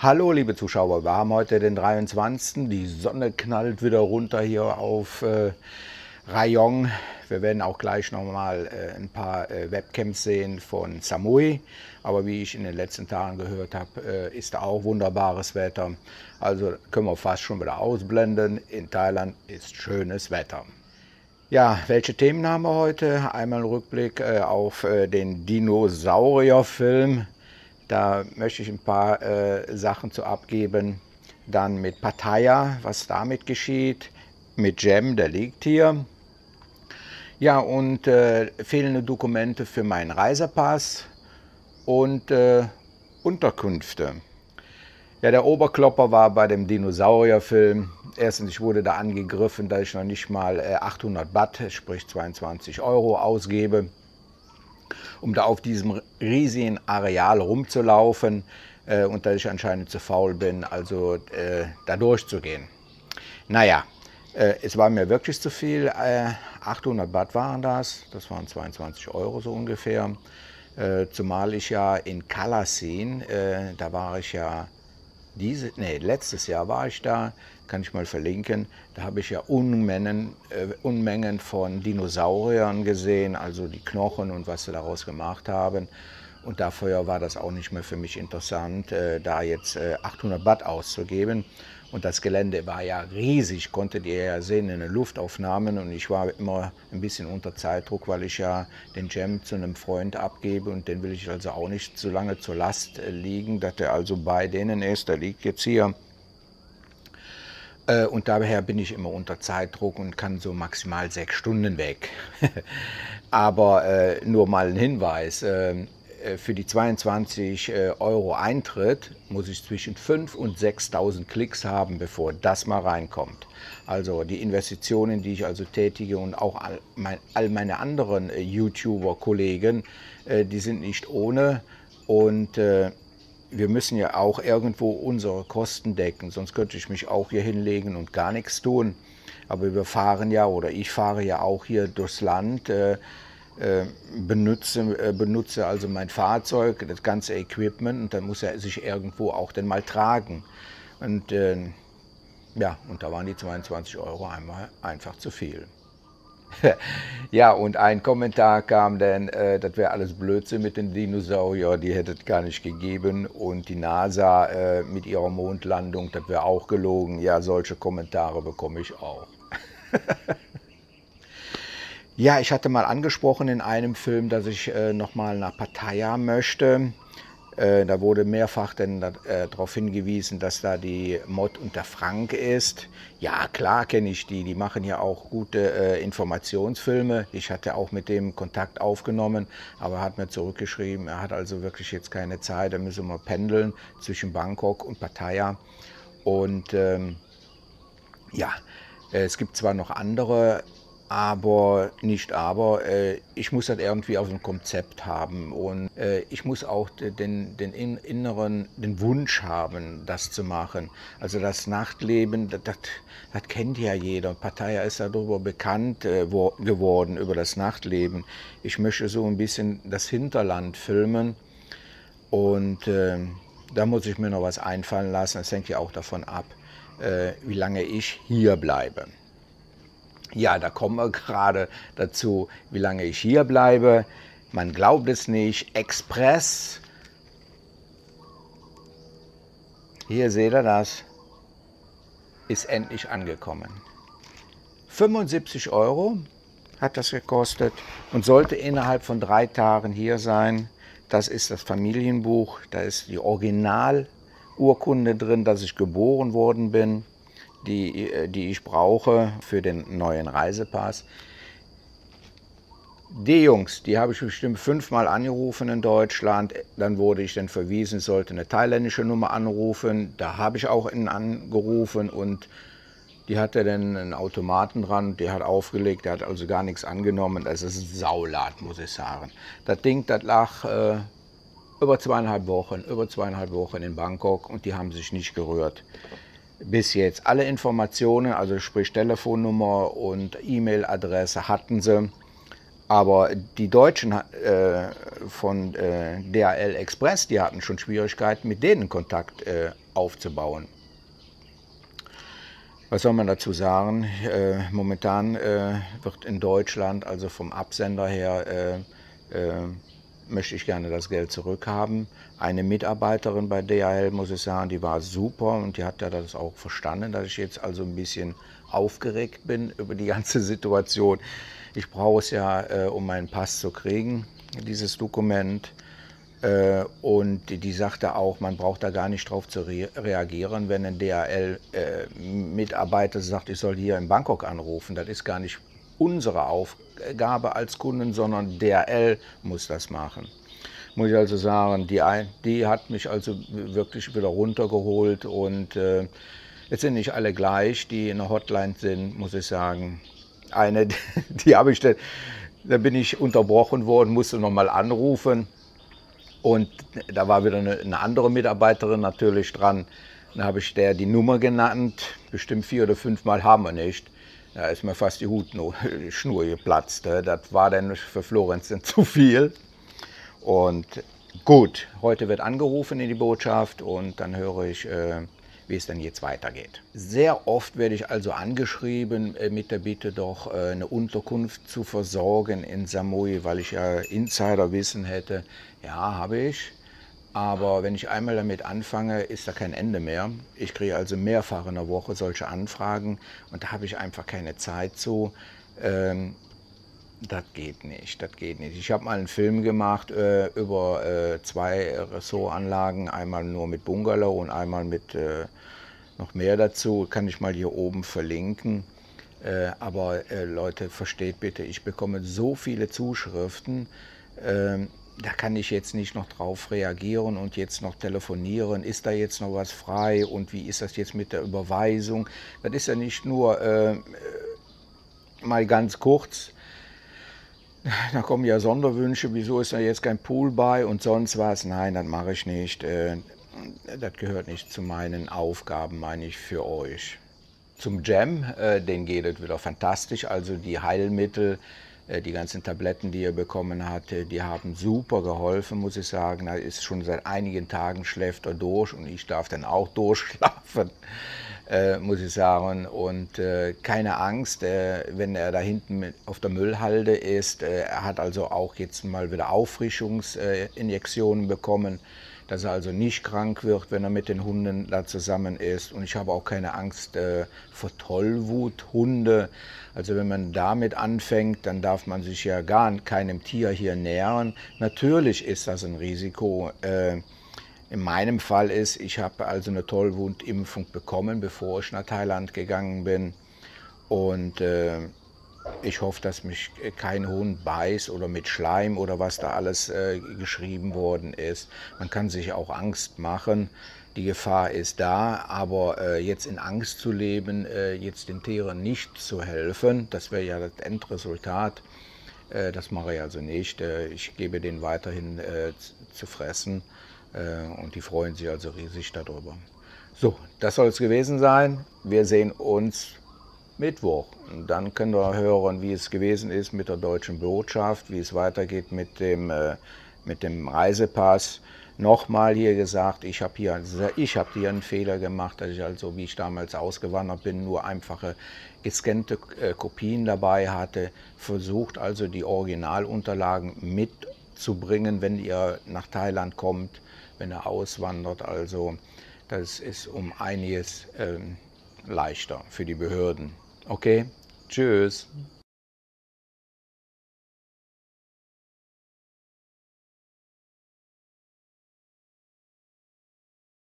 Hallo liebe Zuschauer, wir haben heute den 23. Die Sonne knallt wieder runter hier auf Rayong. Wir werden auch gleich nochmal ein paar Webcams sehen von Samui. Aber wie ich in den letzten Tagen gehört habe, ist da auch wunderbares Wetter. Also können wir fast schon wieder ausblenden. In Thailand ist schönes Wetter. Ja, welche Themen haben wir heute? Einmal ein Rückblick auf den Dinosaurierfilm. Da möchte ich ein paar Sachen zu abgeben. Dann mit Pattaya, was damit geschieht. Mit Jem, der liegt hier. Ja, und fehlende Dokumente für meinen Reisepass und Unterkünfte. Ja, der Oberklopper war bei dem Dinosaurierfilm. Erstens, ich wurde da angegriffen, dass ich noch nicht mal 800 Baht, sprich 22 Euro, ausgebe, um da auf diesem riesigen Areal rumzulaufen und dass ich anscheinend zu faul bin, also da durchzugehen. Naja, es war mir wirklich zu viel. 800 Baht waren das waren 22 Euro so ungefähr. Zumal ich ja in Kalasin, da war ich ja letztes Jahr war ich da, kann ich mal verlinken. Da habe ich ja Unmengen von Dinosauriern gesehen, also die Knochen und was sie daraus gemacht haben. Und dafür war das auch nicht mehr für mich interessant, da jetzt 800 Baht auszugeben. Und das Gelände war ja riesig, konntet ihr ja sehen in den Luftaufnahmen. Und ich war immer ein bisschen unter Zeitdruck, weil ich ja den Jem zu einem Freund abgebe. Und den will ich also auch nicht so lange zur Last liegen, dass der also bei denen ist. Der liegt jetzt hier. Und daher bin ich immer unter Zeitdruck und kann so maximal 6 Stunden weg. Aber nur mal ein Hinweis. Für die 22 Euro Eintritt muss ich zwischen 5.000 und 6.000 Klicks haben, bevor das mal reinkommt. Also die Investitionen, die ich also tätige und auch all meine anderen YouTuber-Kollegen, die sind nicht ohne. Und wir müssen ja auch irgendwo unsere Kosten decken, sonst könnte ich mich auch hier hinlegen und gar nichts tun. Aber wir fahren ja, oder ich fahre ja auch hier durchs Land, benutze also mein Fahrzeug, das ganze Equipment, und dann muss er sich irgendwo auch dann mal tragen. Und ja, und da waren die 22 Euro einfach zu viel. Ja, und ein Kommentar kam dann, das wäre alles Blödsinn mit den Dinosauriern, die hätte es gar nicht gegeben. Und die NASA mit ihrer Mondlandung, das wäre auch gelogen. Ja, solche Kommentare bekomme ich auch. Ja, ich hatte mal angesprochen in einem Film, dass ich nochmal nach Pattaya möchte. Da wurde mehrfach darauf hingewiesen, dass da die Mod und der Frank ist. Ja, klar kenne ich die. Die machen ja auch gute Informationsfilme. Ich hatte auch mit dem Kontakt aufgenommen, aber er hat mir zurückgeschrieben, er hat also wirklich jetzt keine Zeit. Da müssen wir pendeln zwischen Bangkok und Pattaya. Und ja, es gibt zwar noch andere, ich muss das irgendwie aus dem Konzept haben, und ich muss auch den Wunsch haben, das zu machen. Also das Nachtleben, das kennt ja jeder. Pattaya ist darüber bekannt geworden, über das Nachtleben. Ich möchte so ein bisschen das Hinterland filmen, und da muss ich mir noch was einfallen lassen. Das hängt ja auch davon ab, wie lange ich hier bleibe. Ja, da kommen wir gerade dazu, wie lange ich hier bleibe. Man glaubt es nicht. Express. Hier seht ihr das. Ist endlich angekommen. 75 Euro hat das gekostet und sollte innerhalb von 3 Tagen hier sein. Das ist das Familienbuch. Da ist die Originalurkunde drin, dass ich geboren worden bin, die ich brauche für den neuen Reisepass. Die Jungs, die habe ich bestimmt 5-mal angerufen in Deutschland. Dann wurde ich dann verwiesen, ich sollte eine thailändische Nummer anrufen. Da habe ich auch einen angerufen, und die hatte dann einen Automaten dran, der hat aufgelegt, der hat also gar nichts angenommen. Das ist ein Saulat, muss ich sagen. Das Ding, das lag über 2,5 Wochen in Bangkok, und die haben sich nicht gerührt. Bis jetzt alle Informationen, also sprich Telefonnummer und E-Mail-Adresse, hatten sie. Aber die Deutschen von DHL Express, die hatten schon Schwierigkeiten, mit denen Kontakt aufzubauen. Was soll man dazu sagen? Momentan wird in Deutschland, also vom Absender her, möchte ich gerne das Geld zurückhaben. Eine Mitarbeiterin bei DHL, muss ich sagen, die war super und die hat ja das auch verstanden, dass ich jetzt also ein bisschen aufgeregt bin über die ganze Situation. Ich brauche es ja, um meinen Pass zu kriegen, dieses Dokument. Und die sagte auch, man braucht da gar nicht drauf zu reagieren, wenn ein DHL-Mitarbeiter sagt, ich soll hier in Bangkok anrufen. Das ist gar nicht unsere Aufgabe als Kunden, sondern DHL muss das machen. Muss ich also sagen, die hat mich also wirklich wieder runtergeholt und jetzt sind nicht alle gleich, die in der Hotline sind, muss ich sagen. Eine, die habe ich, da bin ich unterbrochen worden, musste nochmal anrufen. Und da war wieder eine andere Mitarbeiterin natürlich dran. Dann habe ich der die Nummer genannt, bestimmt 4 oder 5 Mal haben wir nicht. Da ist mir fast die Hutschnur geplatzt. Das war dann für Florenz dann zu viel. Und gut, heute wird angerufen in die Botschaft und dann höre ich, wie es denn jetzt weitergeht. Sehr oft werde ich also angeschrieben mit der Bitte, doch eine Unterkunft zu versorgen in Samui, weil ich ja Insiderwissen hätte. Ja, habe ich. Aber wenn ich einmal damit anfange, ist da kein Ende mehr. Ich kriege also mehrfach in der Woche solche Anfragen und da habe ich einfach keine Zeit zu. Das geht nicht, das geht nicht. Ich habe mal einen Film gemacht über 2 Ressortanlagen, einmal nur mit Bungalow und einmal mit noch mehr dazu. Kann ich mal hier oben verlinken. Aber Leute, versteht bitte, ich bekomme so viele Zuschriften, da kann ich jetzt nicht noch drauf reagieren und jetzt noch telefonieren. Ist da jetzt noch was frei und wie ist das jetzt mit der Überweisung? Das ist ja nicht nur mal ganz kurz. Da kommen ja Sonderwünsche, wieso ist da jetzt kein Pool bei und sonst was? Nein, das mache ich nicht. Das gehört nicht zu meinen Aufgaben, meine ich, für euch. Zum Jam, den geht es wieder fantastisch. Also die Heilmittel, die ganzen Tabletten, die er bekommen hatte, die haben super geholfen, muss ich sagen. Er ist schon seit einigen Tagen schläft er durch und ich darf dann auch durchschlafen, muss ich sagen. Und keine Angst, wenn er da hinten auf der Müllhalde ist. Er hat also auch jetzt mal wieder Auffrischungsinjektionen bekommen, dass er also nicht krank wird, wenn er mit den Hunden da zusammen ist. Und ich habe auch keine Angst vor Tollwuthunde. Also wenn man damit anfängt, dann darf man sich ja gar keinem Tier hier nähern. Natürlich ist das ein Risiko. In meinem Fall ist, ich habe also eine Tollwutimpfung bekommen, bevor ich nach Thailand gegangen bin. Und ich hoffe, dass mich kein Hund beißt oder mit Schleim oder was da alles geschrieben worden ist. Man kann sich auch Angst machen. Die Gefahr ist da, aber jetzt in Angst zu leben, jetzt den Tieren nicht zu helfen, das wäre ja das Endresultat. Das mache ich also nicht. Ich gebe denen weiterhin zu fressen und die freuen sich also riesig darüber. So, das soll es gewesen sein. Wir sehen uns Mittwoch. Und dann können wir hören, wie es gewesen ist mit der deutschen Botschaft, wie es weitergeht mit dem Reisepass. Nochmal hier gesagt, ich habe hier einen Fehler gemacht, dass ich also, wie ich damals ausgewandert bin, nur einfache gescannte Kopien dabei hatte. Versucht also die Originalunterlagen mitzubringen, wenn ihr nach Thailand kommt, wenn ihr auswandert. Also das ist um einiges leichter für die Behörden. Okay, tschüss.